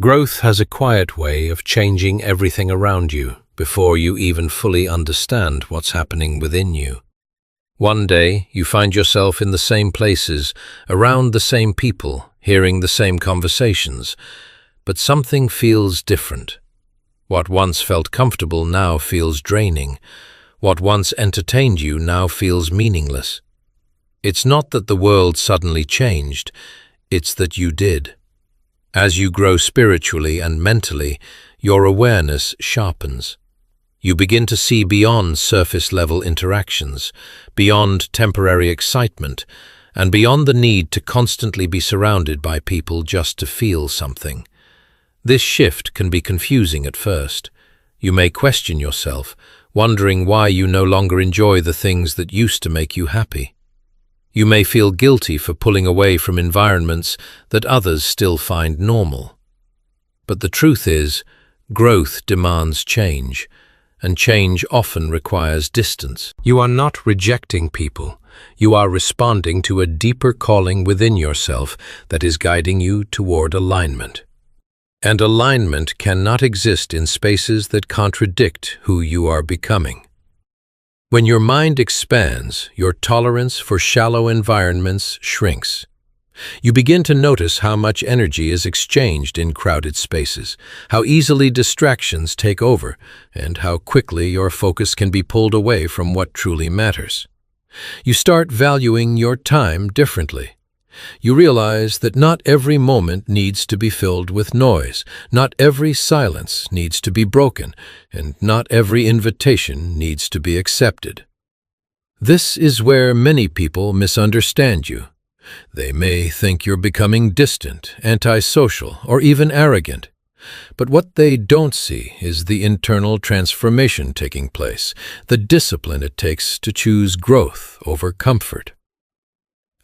Growth has a quiet way of changing everything around you before you even fully understand what's happening within you. One day, you find yourself in the same places, around the same people, hearing the same conversations, but something feels different. What once felt comfortable now feels draining. What once entertained you now feels meaningless. It's not that the world suddenly changed, it's that you did. As you grow spiritually and mentally, your awareness sharpens. You begin to see beyond surface-level interactions, beyond temporary excitement, and beyond the need to constantly be surrounded by people just to feel something. This shift can be confusing at first. You may question yourself, wondering why you no longer enjoy the things that used to make you happy. You may feel guilty for pulling away from environments that others still find normal. But the truth is, growth demands change, and change often requires distance. You are not rejecting people. You are responding to a deeper calling within yourself that is guiding you toward alignment. And alignment cannot exist in spaces that contradict who you are becoming. When your mind expands, your tolerance for shallow environments shrinks. You begin to notice how much energy is exchanged in crowded spaces, how easily distractions take over, and how quickly your focus can be pulled away from what truly matters. You start valuing your time differently. You realize that not every moment needs to be filled with noise, not every silence needs to be broken, and not every invitation needs to be accepted. This is where many people misunderstand you. They may think you're becoming distant, antisocial, or even arrogant. But what they don't see is the internal transformation taking place, the discipline it takes to choose growth over comfort.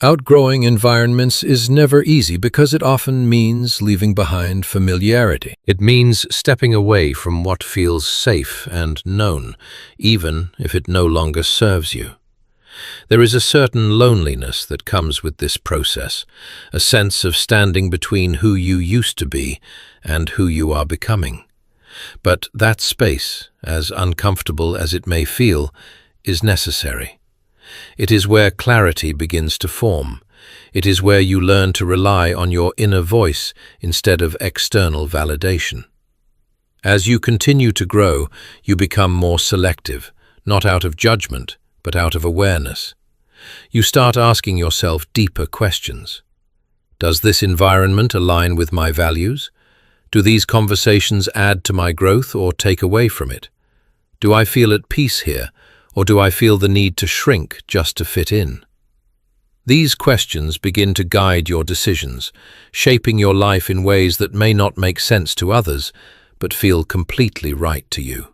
Outgrowing environments is never easy because it often means leaving behind familiarity. It means stepping away from what feels safe and known, even if it no longer serves you. There is a certain loneliness that comes with this process, a sense of standing between who you used to be and who you are becoming. But that space, as uncomfortable as it may feel, is necessary. It is where clarity begins to form. It is where you learn to rely on your inner voice instead of external validation. As you continue to grow, you become more selective, not out of judgment, but out of awareness. You start asking yourself deeper questions. Does this environment align with my values? Do these conversations add to my growth or take away from it? Do I feel at peace here, or do I feel the need to shrink just to fit in? These questions begin to guide your decisions, shaping your life in ways that may not make sense to others, but feel completely right to you.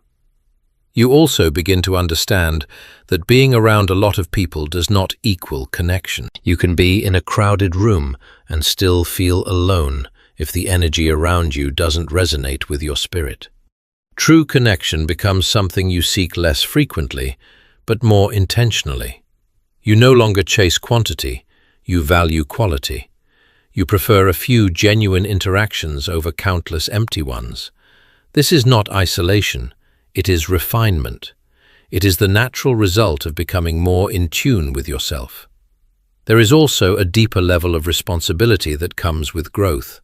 You also begin to understand that being around a lot of people does not equal connection. You can be in a crowded room and still feel alone if the energy around you doesn't resonate with your spirit. True connection becomes something you seek less frequently, but more intentionally. You no longer chase quantity, you value quality. You prefer a few genuine interactions over countless empty ones. This is not isolation, it is refinement. It is the natural result of becoming more in tune with yourself. There is also a deeper level of responsibility that comes with growth.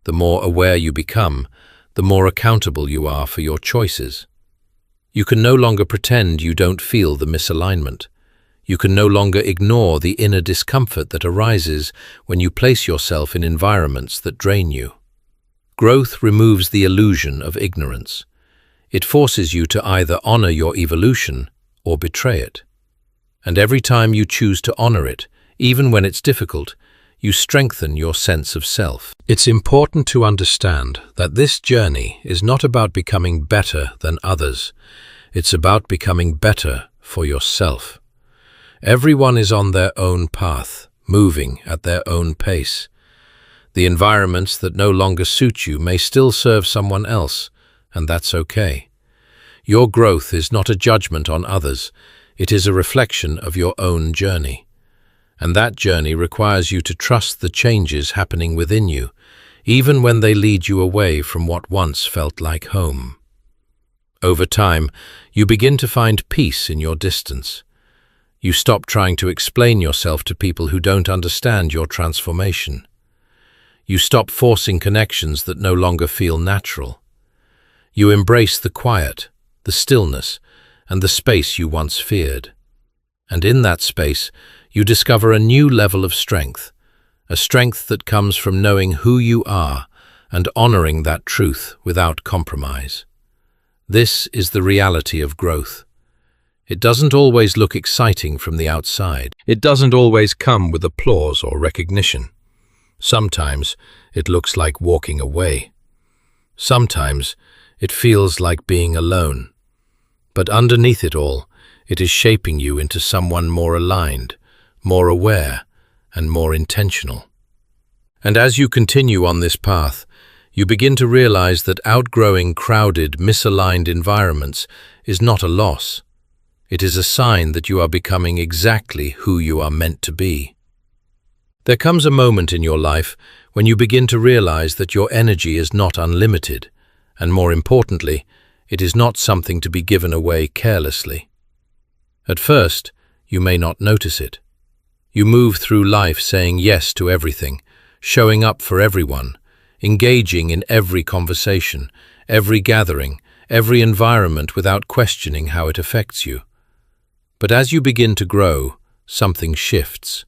The more aware you become, the more accountable you are for your choices. You can no longer pretend you don't feel the misalignment. You can no longer ignore the inner discomfort that arises when you place yourself in environments that drain you. Growth removes the illusion of ignorance. It forces you to either honor your evolution or betray it. And every time you choose to honor it, even when it's difficult, you strengthen your sense of self. It's important to understand that this journey is not about becoming better than others. It's about becoming better for yourself. Everyone is on their own path, moving at their own pace. The environments that no longer suit you may still serve someone else, and that's okay. Your growth is not a judgment on others. It is a reflection of your own journey. And that journey requires you to trust the changes happening within you. even when they lead you away from what once felt like home. Over time, you begin to find peace in your distance. You stop trying to explain yourself to people who don't understand your transformation. You stop forcing connections that no longer feel natural. You embrace the quiet, the stillness, and the space you once feared. And in that space, you discover a new level of strength, a strength that comes from knowing who you are and honoring that truth without compromise. This is the reality of growth. It doesn't always look exciting from the outside. It doesn't always come with applause or recognition. Sometimes it looks like walking away. Sometimes it feels like being alone. But underneath it all, it is shaping you into someone more aligned, more aware, and more intentional. And as you continue on this path, you begin to realize that outgrowing crowded, misaligned environments is not a loss. It is a sign that you are becoming exactly who you are meant to be. There comes a moment in your life when you begin to realize that your energy is not unlimited, and more importantly, it is not something to be given away carelessly. At first, you may not notice it. You move through life saying yes to everything, showing up for everyone, engaging in every conversation, every gathering, every environment without questioning how it affects you. But as you begin to grow, something shifts.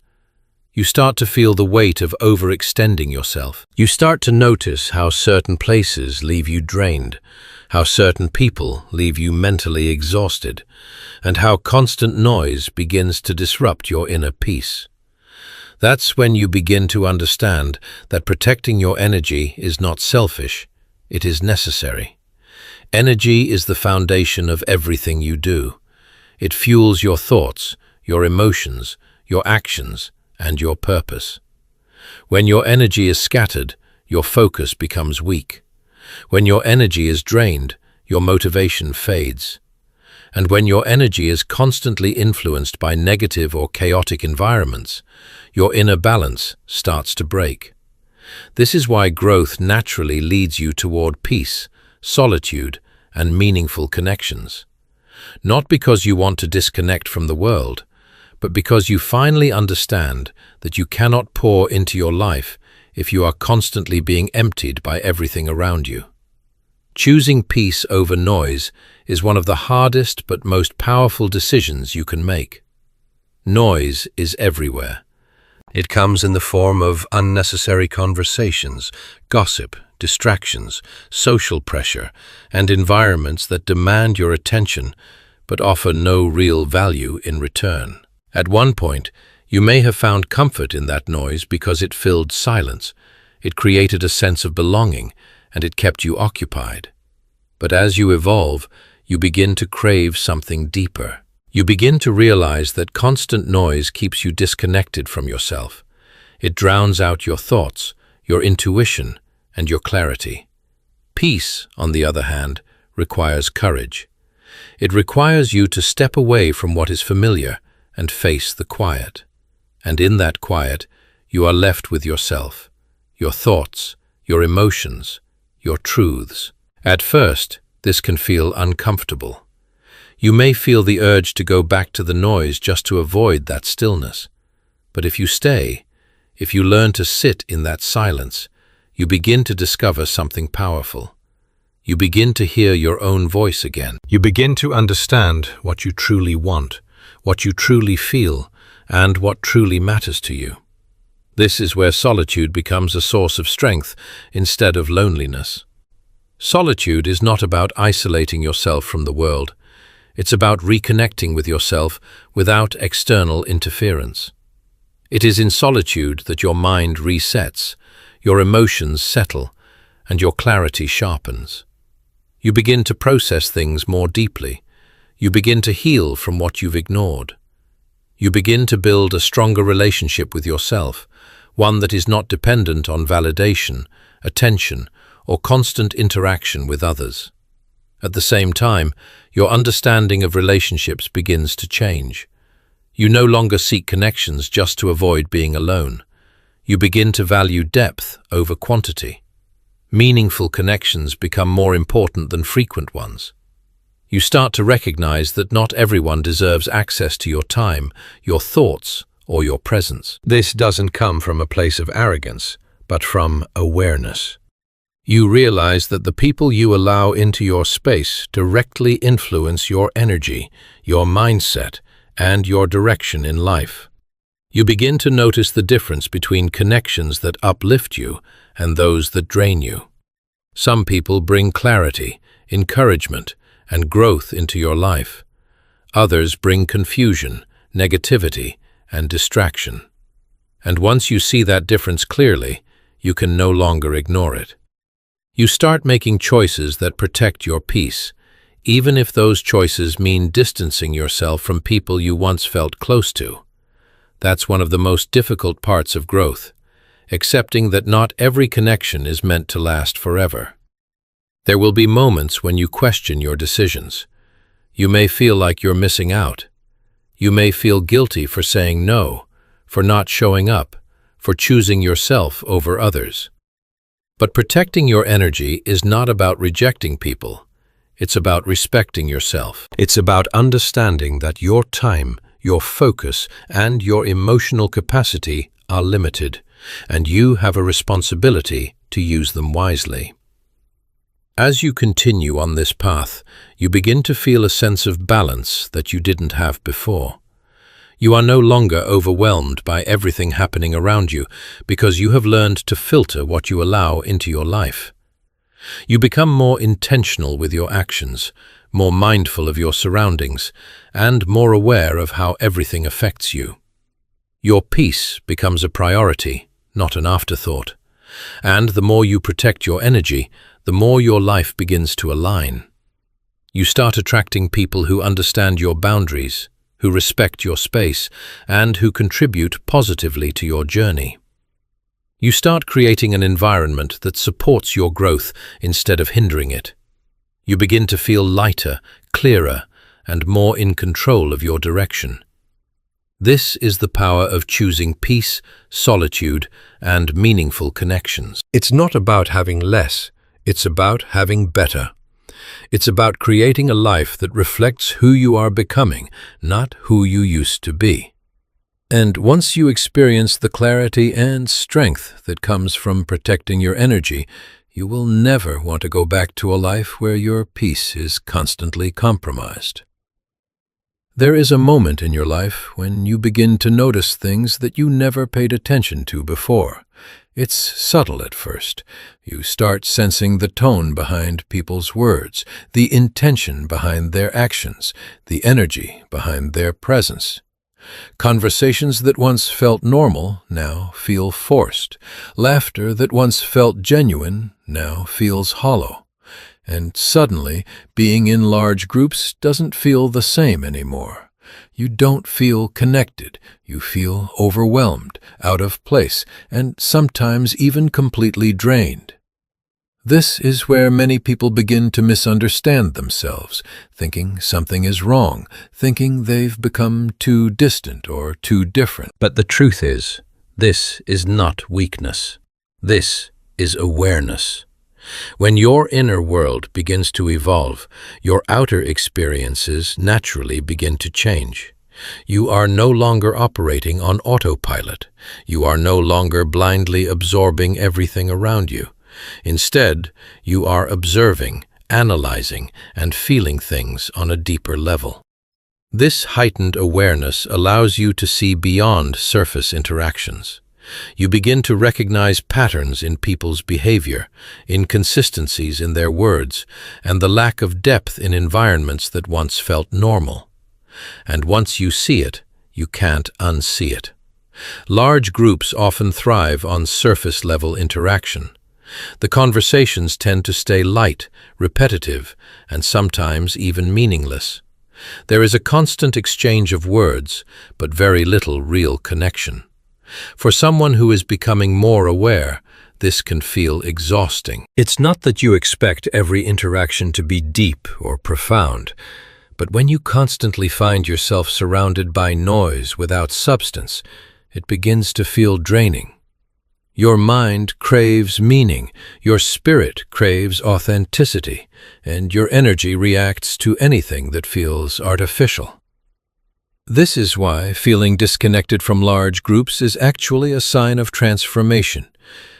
You start to feel the weight of overextending yourself. You start to notice how certain places leave you drained, how certain people leave you mentally exhausted, and how constant noise begins to disrupt your inner peace. That's when you begin to understand that protecting your energy is not selfish, it is necessary. Energy is the foundation of everything you do. It fuels your thoughts, your emotions, your actions, and your purpose. When your energy is scattered, your focus becomes weak. When your energy is drained, your motivation fades. And when your energy is constantly influenced by negative or chaotic environments, your inner balance starts to break. This is why growth naturally leads you toward peace, solitude, and meaningful connections. Not because you want to disconnect from the world, but because you finally understand that you cannot pour into your life if you are constantly being emptied by everything around you. Choosing peace over noise is one of the hardest but most powerful decisions you can make. Noise is everywhere. It comes in the form of unnecessary conversations, gossip, distractions, social pressure, and environments that demand your attention but offer no real value in return. At one point, you may have found comfort in that noise because it filled silence. It created a sense of belonging, and it kept you occupied. But as you evolve, you begin to crave something deeper. You begin to realize that constant noise keeps you disconnected from yourself. It drowns out your thoughts, your intuition, and your clarity. Peace, on the other hand, requires courage. It requires you to step away from what is familiar and face the quiet. And in that quiet, you are left with yourself, your thoughts, your emotions, your truths. At first, this can feel uncomfortable. You may feel the urge to go back to the noise just to avoid that stillness. But if you stay, if you learn to sit in that silence, you begin to discover something powerful. You begin to hear your own voice again. You begin to understand what you truly want, what you truly feel, and what truly matters to you. This is where solitude becomes a source of strength instead of loneliness. Solitude is not about isolating yourself from the world. It's about reconnecting with yourself without external interference. It is in solitude that your mind resets, your emotions settle, and your clarity sharpens. You begin to process things more deeply. You begin to heal from what you've ignored. You begin to build a stronger relationship with yourself, one that is not dependent on validation, attention, or constant interaction with others. At the same time, your understanding of relationships begins to change. You no longer seek connections just to avoid being alone. You begin to value depth over quantity. Meaningful connections become more important than frequent ones. You start to recognize that not everyone deserves access to your time, your thoughts, or your presence. This doesn't come from a place of arrogance, but from awareness. You realize that the people you allow into your space directly influence your energy, your mindset, and your direction in life. You begin to notice the difference between connections that uplift you and those that drain you. Some people bring clarity, encouragement, and growth into your life. Others bring confusion, negativity, and distraction. And once you see that difference clearly, you can no longer ignore it. You start making choices that protect your peace, even if those choices mean distancing yourself from people you once felt close to. That's one of the most difficult parts of growth, accepting that not every connection is meant to last forever. There will be moments when you question your decisions. You may feel like you're missing out. You may feel guilty for saying no, for not showing up, for choosing yourself over others. But protecting your energy is not about rejecting people. It's about respecting yourself. It's about understanding that your time, your focus, and your emotional capacity are limited, and you have a responsibility to use them wisely. As you continue on this path, you begin to feel a sense of balance that you didn't have before. You are no longer overwhelmed by everything happening around you because you have learned to filter what you allow into your life. You become more intentional with your actions, more mindful of your surroundings, and more aware of how everything affects you. Your peace becomes a priority, not an afterthought. And the more you protect your energy, the more your life begins to align. You start attracting people who understand your boundaries, who respect your space, and who contribute positively to your journey. You start creating an environment that supports your growth instead of hindering it. You begin to feel lighter, clearer, and more in control of your direction. This is the power of choosing peace, solitude, and meaningful connections. It's not about having less, it's about having better. It's about creating a life that reflects who you are becoming, not who you used to be. And once you experience the clarity and strength that comes from protecting your energy, you will never want to go back to a life where your peace is constantly compromised. There is a moment in your life when you begin to notice things that you never paid attention to before. It's subtle at first. You start sensing the tone behind people's words, the intention behind their actions, the energy behind their presence. Conversations that once felt normal now feel forced. Laughter that once felt genuine now feels hollow. And suddenly, being in large groups doesn't feel the same anymore. You don't feel connected. You feel overwhelmed, out of place, and sometimes even completely drained. This is where many people begin to misunderstand themselves, thinking something is wrong, thinking they've become too distant or too different. But the truth is, this is not weakness. This is awareness. When your inner world begins to evolve, your outer experiences naturally begin to change. You are no longer operating on autopilot. You are no longer blindly absorbing everything around you. Instead, you are observing, analyzing, and feeling things on a deeper level. This heightened awareness allows you to see beyond surface interactions. You begin to recognize patterns in people's behavior, inconsistencies in their words, and the lack of depth in environments that once felt normal. And once you see it, you can't unsee it. Large groups often thrive on surface-level interaction. The conversations tend to stay light, repetitive, and sometimes even meaningless. There is a constant exchange of words, but very little real connection. For someone who is becoming more aware, this can feel exhausting. It's not that you expect every interaction to be deep or profound, but when you constantly find yourself surrounded by noise without substance, it begins to feel draining. Your mind craves meaning, your spirit craves authenticity, and your energy reacts to anything that feels artificial. This is why feeling disconnected from large groups is actually a sign of transformation.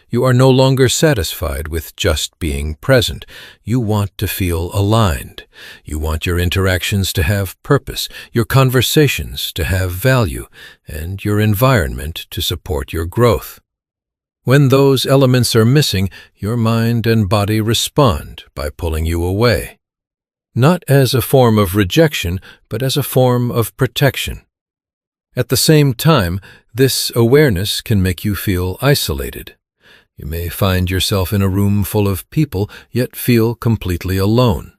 You are no longer satisfied with just being present. You want to feel aligned. You want your interactions to have purpose, your conversations to have value, and your environment to support your growth. When those elements are missing, your mind and body respond by pulling you away. Not as a form of rejection, but as a form of protection. At the same time, this awareness can make you feel isolated. You may find yourself in a room full of people, yet feel completely alone.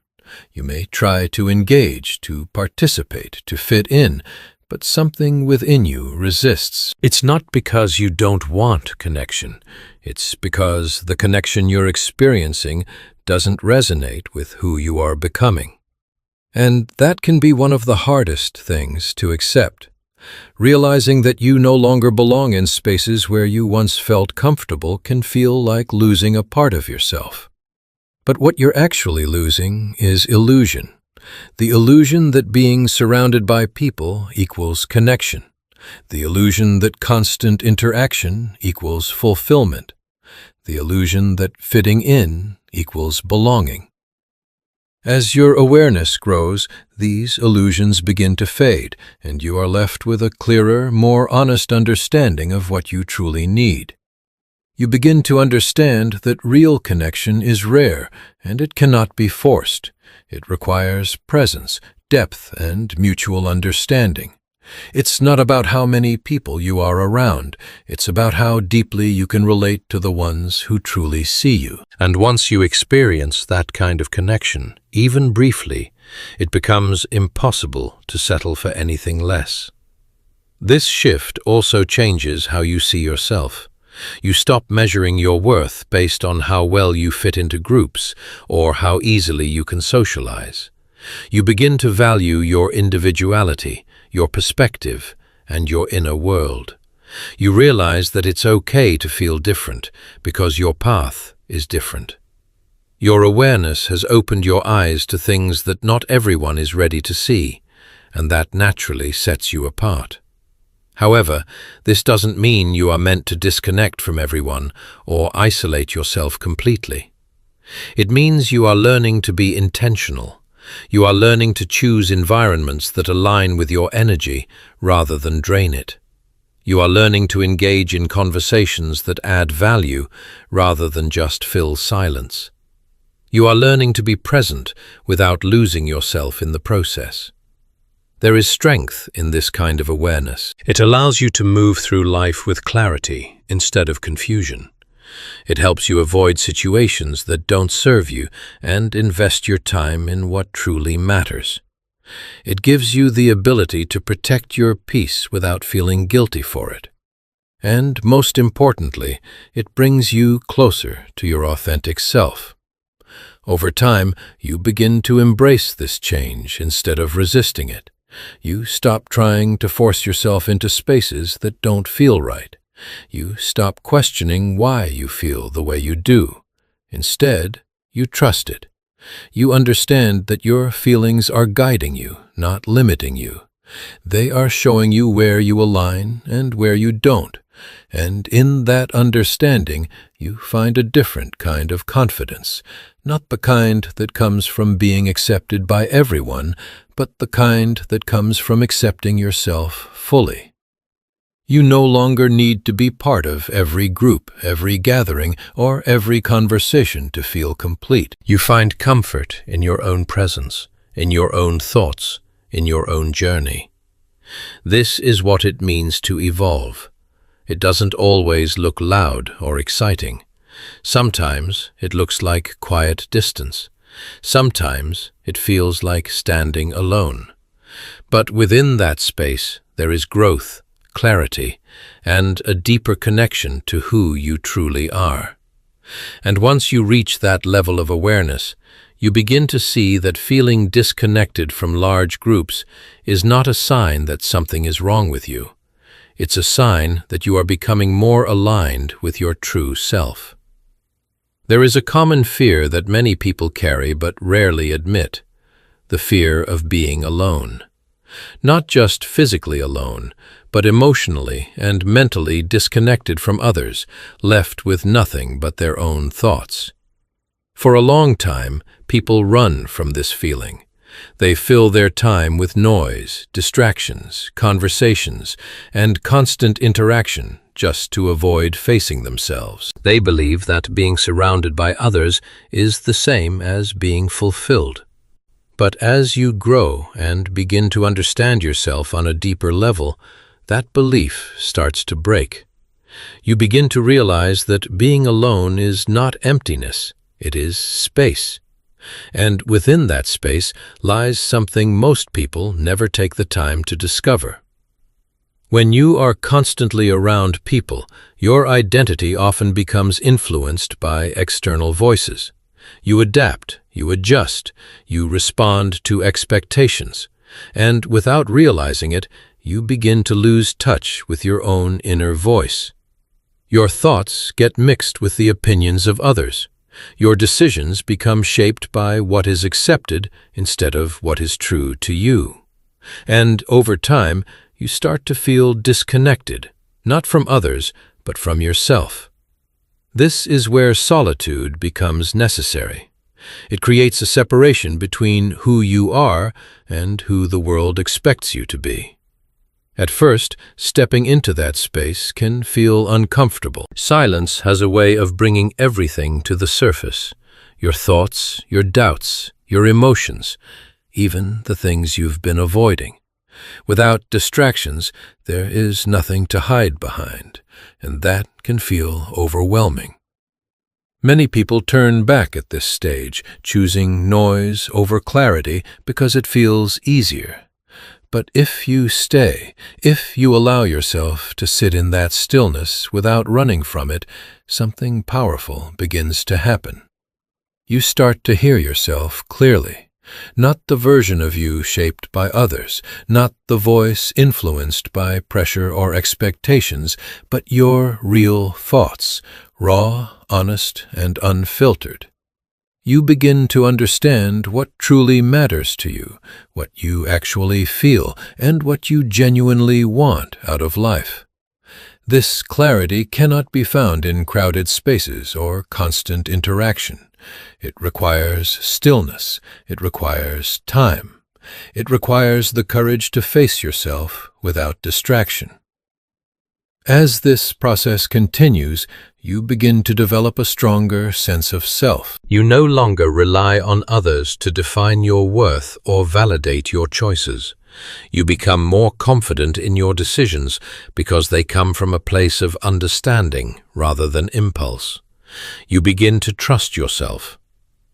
You may try to engage, to participate, to fit in, but something within you resists. It's not because you don't want connection. It's because the connection you're experiencing doesn't resonate with who you are becoming. And that can be one of the hardest things to accept. Realizing that you no longer belong in spaces where you once felt comfortable can feel like losing a part of yourself. But what you're actually losing is illusion. The illusion that being surrounded by people equals connection. The illusion that constant interaction equals fulfillment. The illusion that fitting in equals belonging. As your awareness grows, these illusions begin to fade, and you are left with a clearer, more honest understanding of what you truly need. You begin to understand that real connection is rare, and it cannot be forced. It requires presence, depth, and mutual understanding. It's not about how many people you are around. It's about how deeply you can relate to the ones who truly see you. And once you experience that kind of connection, even briefly, it becomes impossible to settle for anything less. This shift also changes how you see yourself. You stop measuring your worth based on how well you fit into groups or how easily you can socialize. You begin to value your individuality, your perspective, and your inner world. You realize that it's okay to feel different because your path is different. Your awareness has opened your eyes to things that not everyone is ready to see, and that naturally sets you apart. However, this doesn't mean you are meant to disconnect from everyone or isolate yourself completely. It means you are learning to be intentional. You are learning to choose environments that align with your energy rather than drain it. You are learning to engage in conversations that add value rather than just fill silence. You are learning to be present without losing yourself in the process. There is strength in this kind of awareness. It allows you to move through life with clarity instead of confusion. It helps you avoid situations that don't serve you and invest your time in what truly matters. It gives you the ability to protect your peace without feeling guilty for it. And most importantly, it brings you closer to your authentic self. Over time, you begin to embrace this change instead of resisting it. You stop trying to force yourself into spaces that don't feel right. You stop questioning why you feel the way you do. Instead, you trust it. You understand that your feelings are guiding you, not limiting you. They are showing you where you align and where you don't. And in that understanding, you find a different kind of confidence, not the kind that comes from being accepted by everyone, but the kind that comes from accepting yourself fully. You no longer need to be part of every group, every gathering, or every conversation to feel complete. You find comfort in your own presence, in your own thoughts, in your own journey. This is what it means to evolve. It doesn't always look loud or exciting. Sometimes it looks like quiet distance. Sometimes it feels like standing alone. But within that space, there is growth, clarity, and a deeper connection to who you truly are. And once you reach that level of awareness, you begin to see that feeling disconnected from large groups is not a sign that something is wrong with you. It's a sign that you are becoming more aligned with your true self. There is a common fear that many people carry but rarely admit: the fear of being alone. Not just physically alone, but emotionally and mentally disconnected from others, left with nothing but their own thoughts. For a long time, people run from this feeling. They fill their time with noise, distractions, conversations, and constant interaction just to avoid facing themselves. They believe that being surrounded by others is the same as being fulfilled. But as you grow and begin to understand yourself on a deeper level, that belief starts to break. You begin to realize that being alone is not emptiness, it is space. And within that space lies something most people never take the time to discover. When you are constantly around people, your identity often becomes influenced by external voices. You adapt, you adjust, you respond to expectations, and without realizing it, you begin to lose touch with your own inner voice. Your thoughts get mixed with the opinions of others. Your decisions become shaped by what is accepted instead of what is true to you. And over time, you start to feel disconnected, not from others, but from yourself. This is where solitude becomes necessary. It creates a separation between who you are and who the world expects you to be. At first, stepping into that space can feel uncomfortable. Silence has a way of bringing everything to the surface: your thoughts, your doubts, your emotions, even the things you've been avoiding. Without distractions, there is nothing to hide behind, and that can feel overwhelming. Many people turn back at this stage, choosing noise over clarity because it feels easier. But if you stay, if you allow yourself to sit in that stillness without running from it, something powerful begins to happen. You start to hear yourself clearly, not the version of you shaped by others, not the voice influenced by pressure or expectations, but your real thoughts, raw, honest, and unfiltered. You begin to understand what truly matters to you, what you actually feel, and what you genuinely want out of life. This clarity cannot be found in crowded spaces or constant interaction. It requires stillness. It requires time. It requires the courage to face yourself without distraction. As this process continues, you begin to develop a stronger sense of self. You no longer rely on others to define your worth or validate your choices. You become more confident in your decisions because they come from a place of understanding rather than impulse. You begin to trust yourself,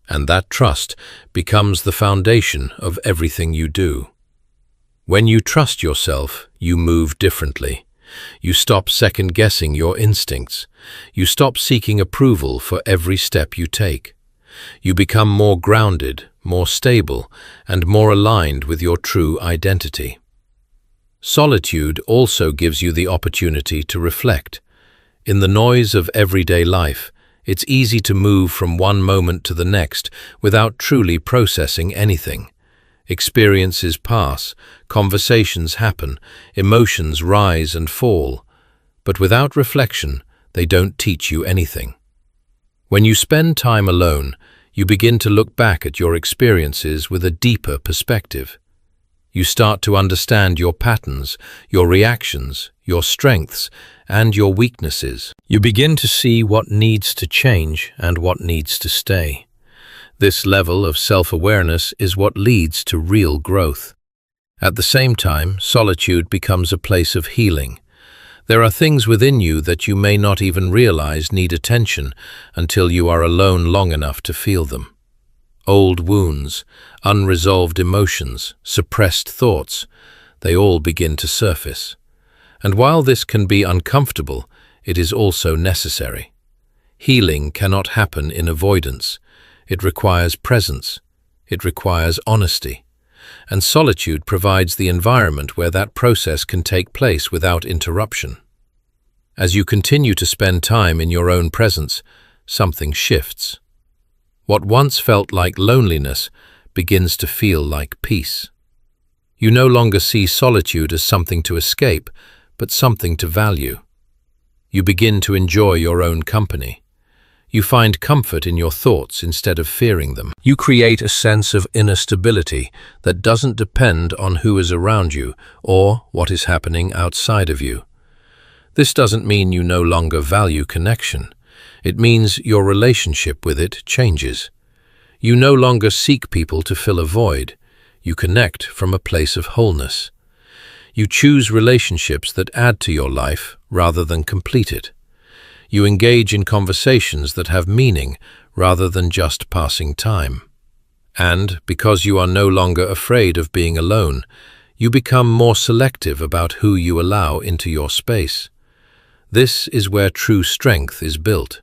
and that trust becomes the foundation of everything you do. When you trust yourself, you move differently. You stop second-guessing your instincts. You stop seeking approval for every step you take. You become more grounded, more stable, and more aligned with your true identity. Solitude also gives you the opportunity to reflect. In the noise of everyday life, it's easy to move from one moment to the next without truly processing anything. Experiences pass, conversations happen, emotions rise and fall, but without reflection, they don't teach you anything. When you spend time alone, you begin to look back at your experiences with a deeper perspective. You start to understand your patterns, your reactions, your strengths, and your weaknesses. You begin to see what needs to change and what needs to stay. This level of self-awareness is what leads to real growth. At the same time, solitude becomes a place of healing. There are things within you that you may not even realize need attention until you are alone long enough to feel them. Old wounds, unresolved emotions, suppressed thoughts, they all begin to surface. And while this can be uncomfortable, it is also necessary. Healing cannot happen in avoidance. It requires presence. It requires honesty. and solitude provides the environment where that process can take place without interruption. As you continue to spend time in your own presence, something shifts. What once felt like loneliness begins to feel like peace. You no longer see solitude as something to escape, but something to value. You begin to enjoy your own company. You find comfort in your thoughts instead of fearing them. You create a sense of inner stability that doesn't depend on who is around you or what is happening outside of you. This doesn't mean you no longer value connection. It means your relationship with it changes. You no longer seek people to fill a void. You connect from a place of wholeness. You choose relationships that add to your life rather than complete it. You engage in conversations that have meaning rather than just passing time. And, because you are no longer afraid of being alone, you become more selective about who you allow into your space. This is where true strength is built.